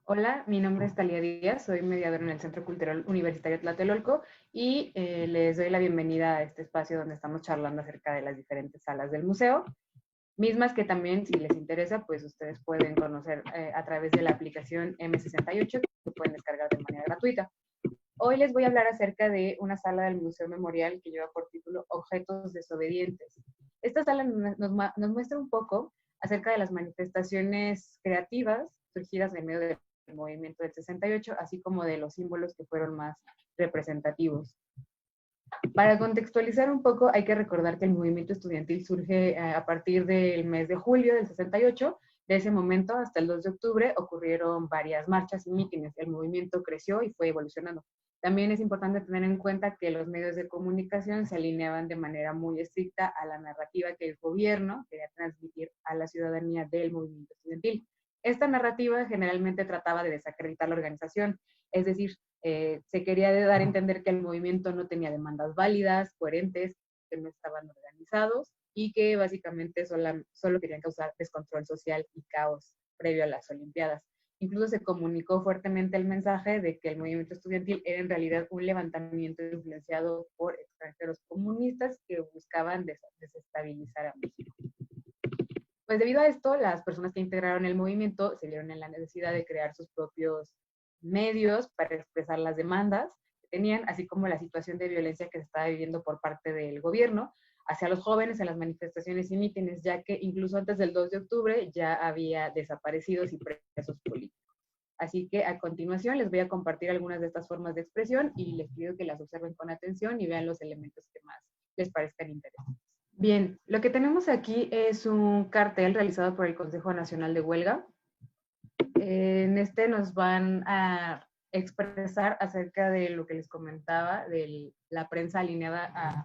Hola, mi nombre es Talía Díaz, soy mediadora en el Centro Cultural Universitario Tlatelolco y les doy la bienvenida a este espacio donde estamos charlando acerca de las diferentes salas del museo, mismas que también, si les interesa, pues ustedes pueden conocer a través de la aplicación M68 que pueden descargar de manera gratuita. Hoy les voy a hablar acerca de una sala del Museo Memorial que lleva por título Objetos desobedientes. Esta sala nos muestra un poco acerca de las manifestaciones creativas surgidas en medio del movimiento del 68, así como de los símbolos que fueron más representativos. Para contextualizar un poco, hay que recordar que el movimiento estudiantil surge a partir del mes de julio del 68. De ese momento hasta el 2 de octubre ocurrieron varias marchas y mítines. El movimiento creció y fue evolucionando. También es importante tener en cuenta que los medios de comunicación se alineaban de manera muy estricta a la narrativa que el gobierno quería transmitir a la ciudadanía del movimiento estudiantil. Esta narrativa generalmente trataba de desacreditar la organización, es decir, se quería dar a entender que el movimiento no tenía demandas válidas, coherentes, que no estaban organizados y que básicamente solo querían causar descontrol social y caos previo a las Olimpiadas. Incluso se comunicó fuertemente el mensaje de que el movimiento estudiantil era en realidad un levantamiento influenciado por extranjeros comunistas que buscaban desestabilizar a México. Pues debido a esto, las personas que integraron el movimiento se vieron en la necesidad de crear sus propios medios para expresar las demandas que tenían, así como la situación de violencia que se estaba viviendo por parte del gobierno hacia los jóvenes en las manifestaciones y mítines, ya que incluso antes del 2 de octubre ya había desaparecidos y presos políticos. Así que a continuación les voy a compartir algunas de estas formas de expresión y les pido que las observen con atención y vean los elementos que más les parezcan interesantes. Bien, lo que tenemos aquí es un cartel realizado por el Consejo Nacional de Huelga. En este nos van a expresar acerca de lo que les comentaba, de la prensa alineada a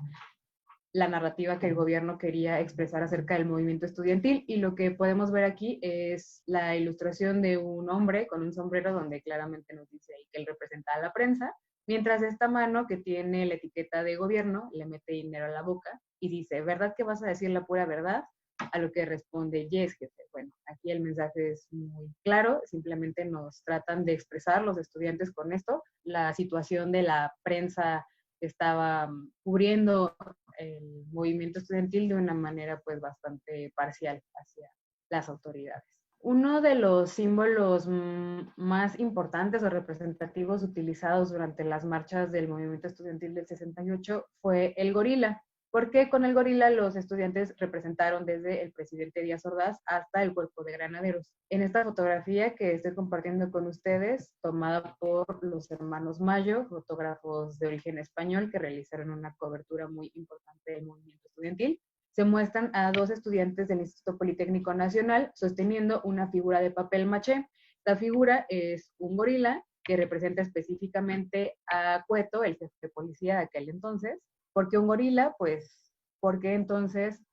la narrativa que el gobierno quería expresar acerca del movimiento estudiantil, y lo que podemos ver aquí es la ilustración de un hombre con un sombrero donde claramente nos dice ahí que él representa a la prensa, mientras esta mano que tiene la etiqueta de gobierno le mete dinero a la boca y dice, ¿verdad que vas a decir la pura verdad? A lo que responde, yes, jefe. Bueno, aquí el mensaje es muy claro, simplemente nos tratan de expresar los estudiantes con esto, la situación de la prensa que estaba cubriendo el movimiento estudiantil de una manera pues bastante parcial hacia las autoridades. Uno de los símbolos más importantes o representativos utilizados durante las marchas del movimiento estudiantil del 68 fue el gorila, porque con el gorila los estudiantes representaron desde el presidente Díaz Ordaz hasta el cuerpo de granaderos. En esta fotografía que estoy compartiendo con ustedes, tomada por los hermanos Mayo, fotógrafos de origen español que realizaron una cobertura muy importante del movimiento estudiantil, se muestran a dos estudiantes del Instituto Politécnico Nacional sosteniendo una figura de papel maché. Esta figura es un gorila que representa específicamente a Cueto, el jefe de policía de aquel entonces. ¿Por qué un gorila? Pues porque entonces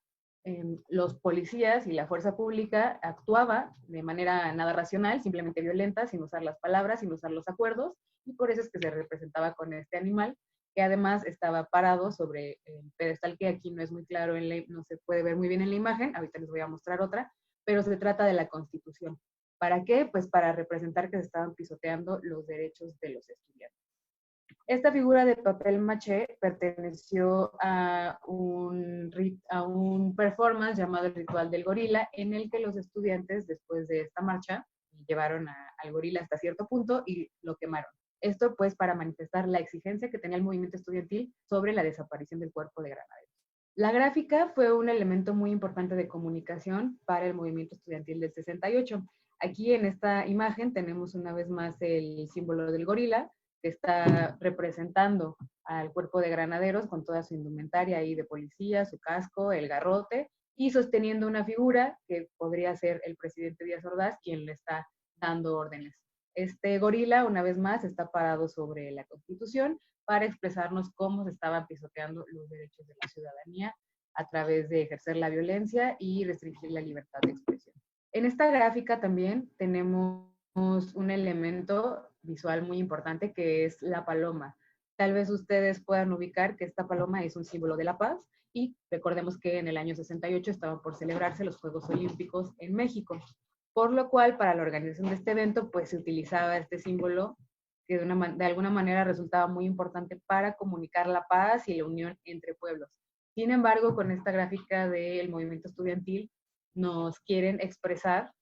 los policías y la fuerza pública actuaba de manera nada racional, simplemente violenta, sin usar las palabras, sin usar los acuerdos, y por eso es que se representaba con este animal, que además estaba parado sobre el pedestal que aquí no es muy claro, no se puede ver muy bien en la imagen, ahorita les voy a mostrar otra, pero se trata de la Constitución. ¿Para qué? Pues para representar que se estaban pisoteando los derechos de los estudiantes. Esta figura de papel maché perteneció a un performance llamado el Ritual del Gorila, en el que los estudiantes, después de esta marcha, llevaron al gorila hasta cierto punto y lo quemaron. Esto pues para manifestar la exigencia que tenía el movimiento estudiantil sobre la desaparición del cuerpo de granaderos. La gráfica fue un elemento muy importante de comunicación para el movimiento estudiantil del 68. Aquí en esta imagen tenemos una vez más el símbolo del gorila, que está representando al cuerpo de granaderos con toda su indumentaria ahí de policía, su casco, el garrote, y sosteniendo una figura que podría ser el presidente Díaz Ordaz quien le está dando órdenes. Este gorila, una vez más, está parado sobre la Constitución para expresarnos cómo se estaban pisoteando los derechos de la ciudadanía a través de ejercer la violencia y restringir la libertad de expresión. En esta gráfica también tenemos un elemento visual muy importante que es la paloma. Tal vez ustedes puedan ubicar que esta paloma es un símbolo de la paz, y recordemos que en el año 68 estaban por celebrarse los Juegos Olímpicos en México. por lo cual para la organización de este evento pues se utilizaba este símbolo que de alguna manera resultaba muy importante para comunicar la paz y la unión entre pueblos. Sin embargo, con esta gráfica del movimiento estudiantil nos quieren expresar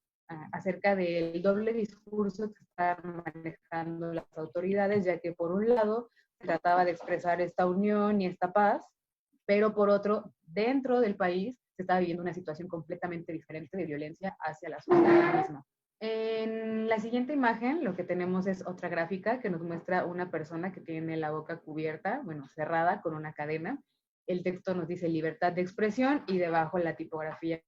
acerca del doble discurso que están manejando las autoridades, ya que por un lado se trataba de expresar esta unión y esta paz, pero por otro, dentro del país se estaba viviendo una situación completamente diferente de violencia hacia la sociedad misma. En la siguiente imagen lo que tenemos es otra gráfica que nos muestra una persona que tiene la boca cubierta, bueno, cerrada con una cadena. El texto nos dice libertad de expresión y debajo la tipografía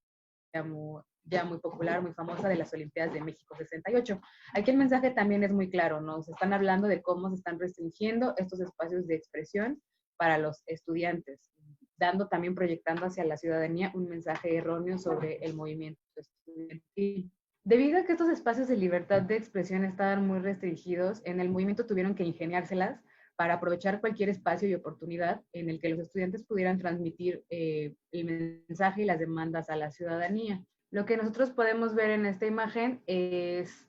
ya muy popular, muy famosa de las Olimpiadas de México 68. Aquí el mensaje también es muy claro, nos están hablando de cómo se están restringiendo estos espacios de expresión para los estudiantes, dando también, proyectando hacia la ciudadanía un mensaje erróneo sobre el movimiento estudiantil. Debido a que estos espacios de libertad de expresión estaban muy restringidos, en el movimiento tuvieron que ingeniárselas para aprovechar cualquier espacio y oportunidad en el que los estudiantes pudieran transmitir el mensaje y las demandas a la ciudadanía. Lo que nosotros podemos ver en esta imagen es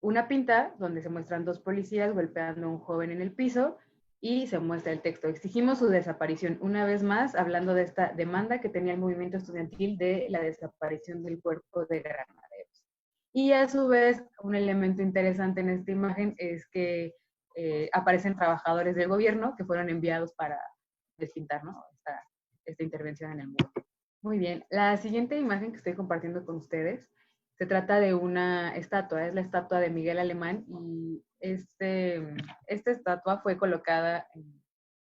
una pinta donde se muestran dos policías golpeando a un joven en el piso y se muestra el texto. Exigimos su desaparición. Una vez más, hablando de esta demanda que tenía el movimiento estudiantil de la desaparición del cuerpo de granaderos. Y a su vez, un elemento interesante en esta imagen es que aparecen trabajadores del gobierno que fueron enviados para despintar, ¿no?, esta intervención en el muro. Muy bien, la siguiente imagen que estoy compartiendo con ustedes se trata de una estatua, es la estatua de Miguel Alemán y esta estatua fue colocada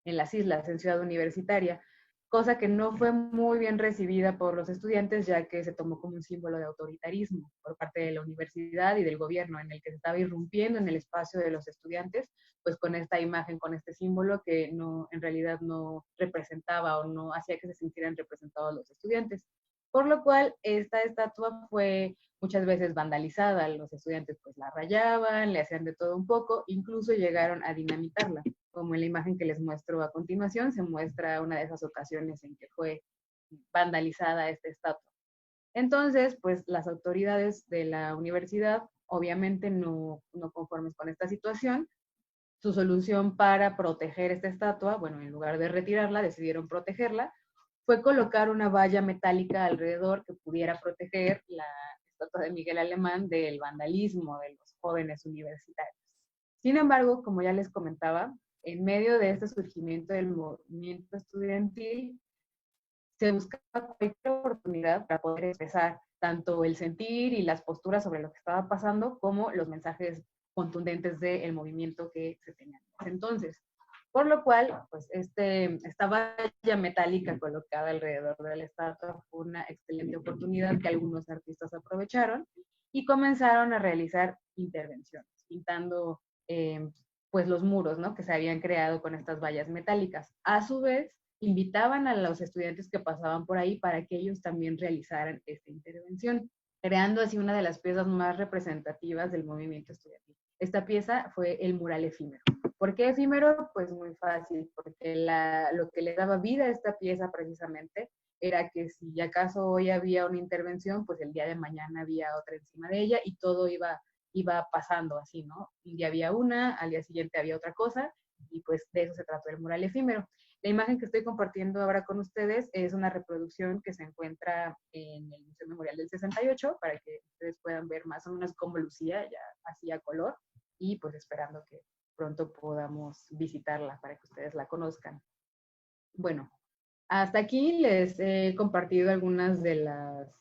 en las islas, en Ciudad Universitaria, cosa que no fue muy bien recibida por los estudiantes, ya que se tomó como un símbolo de autoritarismo por parte de la universidad y del gobierno, en el que se estaba irrumpiendo en el espacio de los estudiantes, pues con esta imagen, con este símbolo que no, en realidad no representaba o no hacía que se sintieran representados los estudiantes. Por lo cual, esta estatua fue muchas veces vandalizada, los estudiantes pues la rayaban, le hacían de todo un poco, incluso llegaron a dinamitarla, como en la imagen que les muestro a continuación, se muestra una de esas ocasiones en que fue vandalizada esta estatua. Entonces, pues las autoridades de la universidad, obviamente no conformes con esta situación, su solución para proteger esta estatua, bueno, en lugar de retirarla, decidieron protegerla, fue colocar una valla metálica alrededor que pudiera proteger la estatua de Miguel Alemán del vandalismo de los jóvenes universitarios. Sin embargo, como ya les comentaba, en medio de este surgimiento del movimiento estudiantil, se buscaba cualquier oportunidad para poder expresar tanto el sentir y las posturas sobre lo que estaba pasando, como los mensajes contundentes del movimiento que se tenían. Entonces, por lo cual, pues esta valla metálica colocada alrededor de la estatua fue una excelente oportunidad que algunos artistas aprovecharon y comenzaron a realizar intervenciones, pintando pues los muros, ¿no?, que se habían creado con estas vallas metálicas. A su vez, invitaban a los estudiantes que pasaban por ahí para que ellos también realizaran esta intervención, creando así una de las piezas más representativas del movimiento estudiantil. Esta pieza fue el mural efímero. ¿Por qué efímero? Pues muy fácil, porque lo que le daba vida a esta pieza precisamente era que si acaso hoy había una intervención, pues el día de mañana había otra encima de ella y todo iba pasando así, ¿no? Un día había una, al día siguiente había otra cosa, y pues de eso se trató el mural efímero. La imagen que estoy compartiendo ahora con ustedes es una reproducción que se encuentra en el Museo Memorial del 68, para que ustedes puedan ver más o menos cómo lucía, ya así a color, y pues esperando que pronto podamos visitarla para que ustedes la conozcan. Bueno, hasta aquí les he compartido algunas de las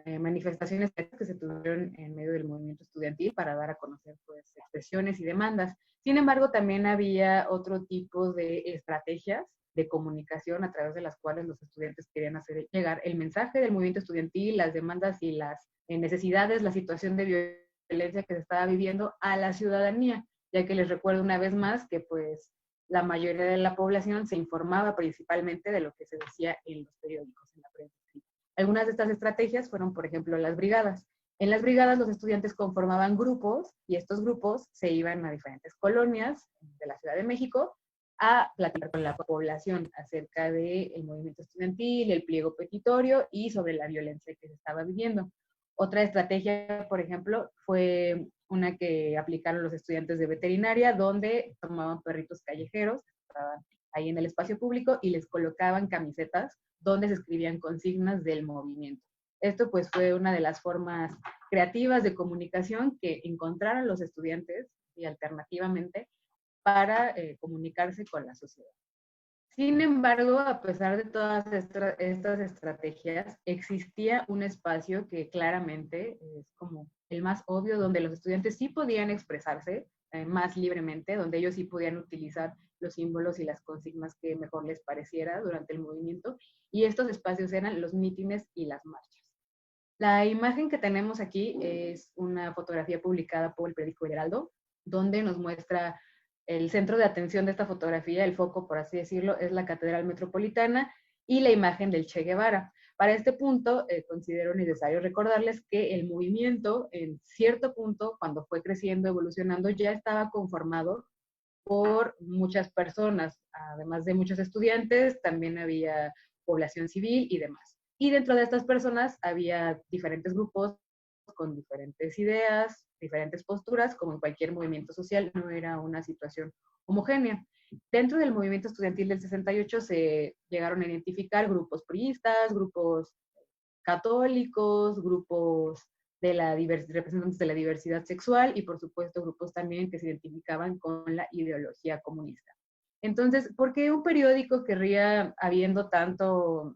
manifestaciones que se tuvieron en medio del movimiento estudiantil para dar a conocer pues expresiones y demandas. Sin embargo, también había otro tipo de estrategias de comunicación a través de las cuales los estudiantes querían hacer llegar el mensaje del movimiento estudiantil, las demandas y las necesidades, la situación de violencia que se estaba viviendo a la ciudadanía, ya que les recuerdo una vez más que pues la mayoría de la población se informaba principalmente de lo que se decía en los periódicos, en la prensa. Algunas de estas estrategias fueron, por ejemplo, las brigadas. En las brigadas los estudiantes conformaban grupos y estos grupos se iban a diferentes colonias de la Ciudad de México a platicar con la población acerca del movimiento estudiantil, el pliego petitorio y sobre la violencia que se estaba viviendo. Otra estrategia, por ejemplo, fue una que aplicaron los estudiantes de veterinaria, donde tomaban perritos callejeros, estaban ahí en el espacio público, y les colocaban camisetas donde se escribían consignas del movimiento. Esto pues fue una de las formas creativas de comunicación que encontraron los estudiantes y alternativamente para comunicarse con la sociedad. Sin embargo, a pesar de todas estas estrategias, existía un espacio que claramente es como el más obvio, donde los estudiantes sí podían expresarse más libremente, donde ellos sí podían utilizar los símbolos y las consignas que mejor les pareciera durante el movimiento, y estos espacios eran los mítines y las marchas. La imagen que tenemos aquí es una fotografía publicada por el periódico El Heraldo, donde nos muestra el centro de atención de esta fotografía, el foco, por así decirlo, es la Catedral Metropolitana y la imagen del Che Guevara. Para este punto, considero necesario recordarles que el movimiento, en cierto punto, cuando fue creciendo, evolucionando, ya estaba conformado por muchas personas, además de muchos estudiantes, también había población civil y demás. Y dentro de estas personas había diferentes grupos con diferentes ideas, diferentes posturas, como en cualquier movimiento social, no era una situación homogénea. Dentro del movimiento estudiantil del 68 se llegaron a identificar grupos priistas, grupos católicos, grupos de representantes de la diversidad sexual y por supuesto grupos también que se identificaban con la ideología comunista. Entonces, ¿por qué un periódico querría, habiendo tanto,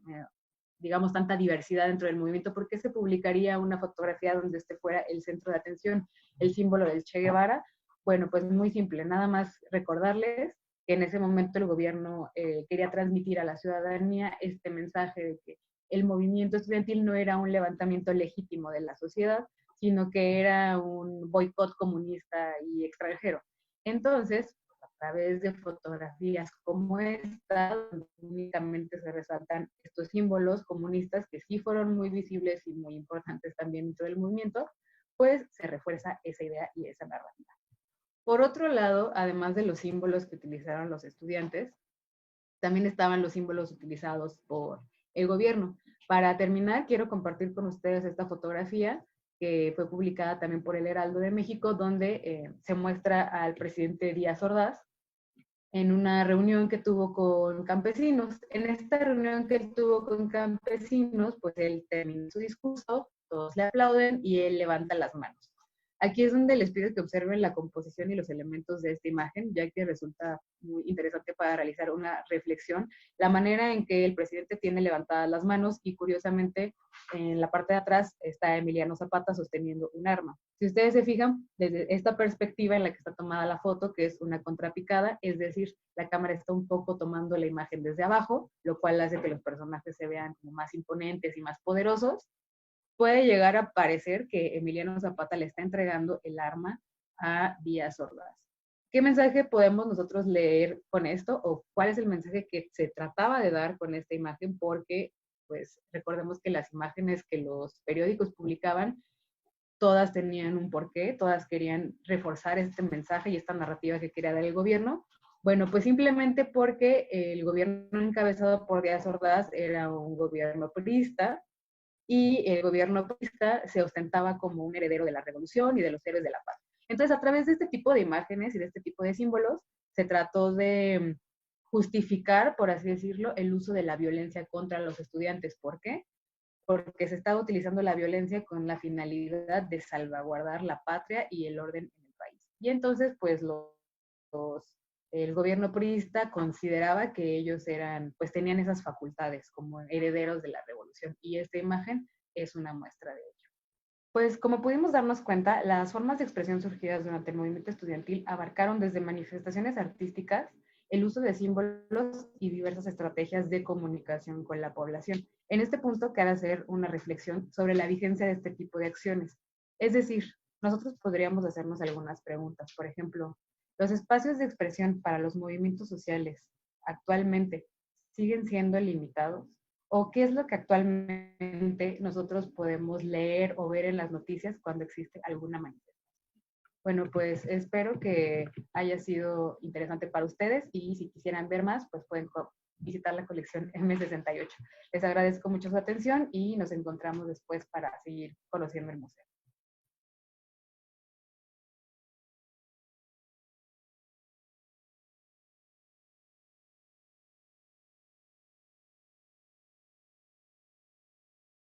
digamos, tanta diversidad dentro del movimiento, por qué se publicaría una fotografía donde este fuera el centro de atención, el símbolo del Che Guevara? Bueno, pues muy simple, nada más recordarles que en ese momento el gobierno quería transmitir a la ciudadanía este mensaje de que el movimiento estudiantil no era un levantamiento legítimo de la sociedad, sino que era un boicot comunista y extranjero. Entonces, a través de fotografías como esta, donde únicamente se resaltan estos símbolos comunistas que sí fueron muy visibles y muy importantes también dentro del movimiento, pues se refuerza esa idea y esa narrativa. Por otro lado, además de los símbolos que utilizaron los estudiantes, también estaban los símbolos utilizados por el gobierno. Para terminar, quiero compartir con ustedes esta fotografía que fue publicada también por el Heraldo de México, donde se muestra al presidente Díaz Ordaz en una reunión que tuvo con campesinos. En esta reunión que él tuvo con campesinos, pues él termina su discurso, todos le aplauden y él levanta las manos. Aquí es donde les pido que observen la composición y los elementos de esta imagen, ya que resulta muy interesante para realizar una reflexión. La manera en que el presidente tiene levantadas las manos y curiosamente en la parte de atrás está Emiliano Zapata sosteniendo un arma. Si ustedes se fijan, desde esta perspectiva en la que está tomada la foto, que es una contrapicada, es decir, la cámara está un poco tomando la imagen desde abajo, lo cual hace que los personajes se vean como más imponentes y más poderosos. Puede llegar a parecer que Emiliano Zapata le está entregando el arma a Díaz Ordaz. ¿Qué mensaje podemos nosotros leer con esto o cuál es el mensaje que se trataba de dar con esta imagen? Porque, pues, recordemos que las imágenes que los periódicos publicaban, todas tenían un porqué, todas querían reforzar este mensaje y esta narrativa que quería dar el gobierno. Bueno, pues simplemente porque el gobierno encabezado por Díaz Ordaz era un gobierno priista, y el gobierno priista se ostentaba como un heredero de la revolución y de los héroes de la paz. Entonces, a través de este tipo de imágenes y de este tipo de símbolos, se trató de justificar, por así decirlo, el uso de la violencia contra los estudiantes. ¿Por qué? Porque se estaba utilizando la violencia con la finalidad de salvaguardar la patria y el orden en el país. Y entonces, pues el gobierno priista consideraba que ellos eran, pues tenían esas facultades como herederos de la revolución, y esta imagen es una muestra de ello. Pues como pudimos darnos cuenta, las formas de expresión surgidas durante el movimiento estudiantil abarcaron desde manifestaciones artísticas, el uso de símbolos y diversas estrategias de comunicación con la población. En este punto cabe hacer una reflexión sobre la vigencia de este tipo de acciones. Es decir, nosotros podríamos hacernos algunas preguntas. Por ejemplo, ¿los espacios de expresión para los movimientos sociales actualmente siguen siendo limitados? ¿O qué es lo que actualmente nosotros podemos leer o ver en las noticias cuando existe alguna manifestación? Bueno, pues espero que haya sido interesante para ustedes y si quisieran ver más, pues pueden visitar la colección M68. Les agradezco mucho su atención y nos encontramos después para seguir conociendo el museo.